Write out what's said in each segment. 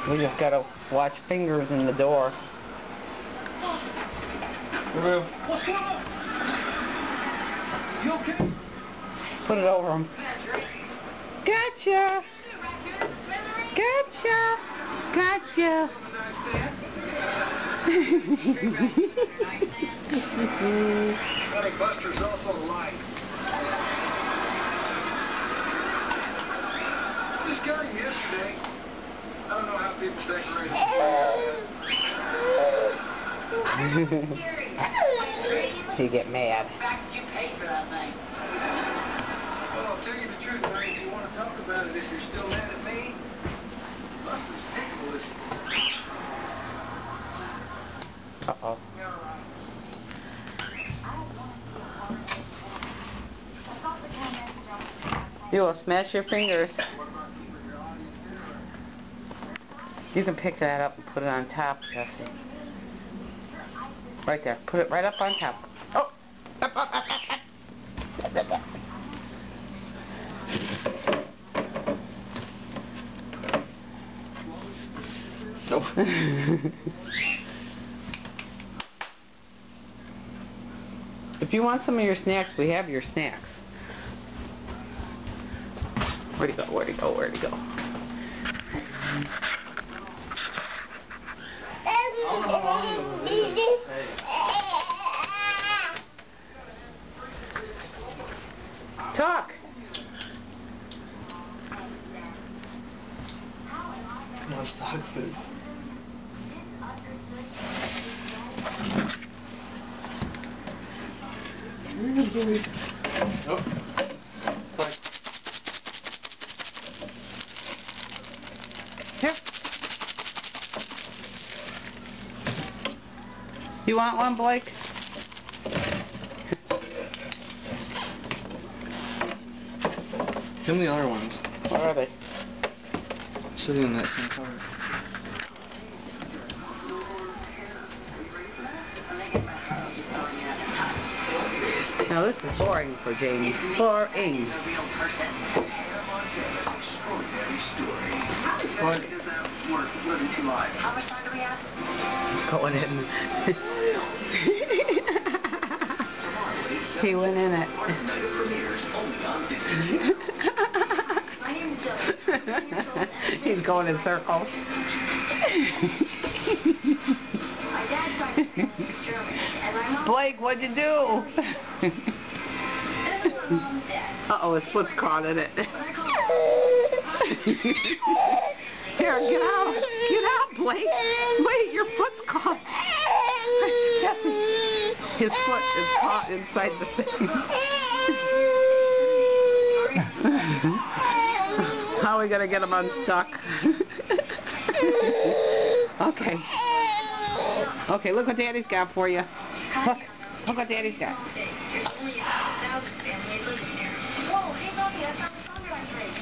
We just gotta watch fingers in the door. What's going on? You okay? Put it over him. Gotcha! Gotcha! Gotcha! Honey Buster's also light. Just got him yesterday. I don't know how people decorate You get mad. Did you pay for that thing? Well, I'll tell you the truth, Ray. If you want to talk about it, if you're still mad at me, Buster's pickle is... Uh-oh. You will smash your fingers. You can pick that up and put it on top, Jesse. Right there. Put it right up on top. Oh! Up, up, up, up, up. Nope. If you want some of your snacks, we have your snacks. Where'd he go? Where'd he go? Where'd he go? Talk! Come on, stock food. Oh. Here. You want one, Blake? Give me the other ones. Where are they? Sitting in that same car. Now this is boring for Jamie. Boring. What? How much time do we have? He's going in. He went in it. My name is Dylan. He's going in circles. My dad's trying to speak German, and my mom... Blake, what'd you do? This is my mom's dad. Uh-oh, his foot's caught in it. But I call him... Here, get out. Get out, Blake. Wait, your foot's caught. Jesse, his foot is caught inside the thing. How are we going to get him unstuck? Okay. Okay, look what Daddy's got for you. Look what Daddy's got. There's only 1,000 families living here. Whoa, hey, Bobby, I found the song that I played.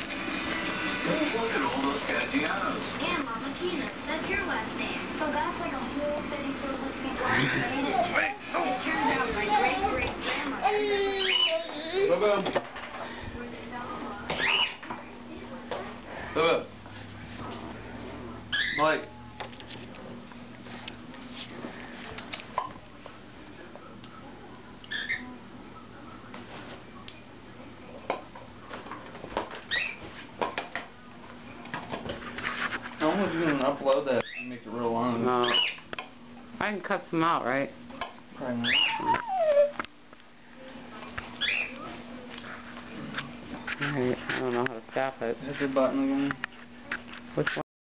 Look at all those Castellanos. And Mama Tina's. That's your last name. So that's like a whole city filled with people who made it. It turns out my great-great-grandma... Boo-boo. Boo-boo. Mike. How much are you going to upload that and make it real long? No. I can cut them out, right? Probably not. Alright, I don't know how to stop it. Hit the button again. Which one?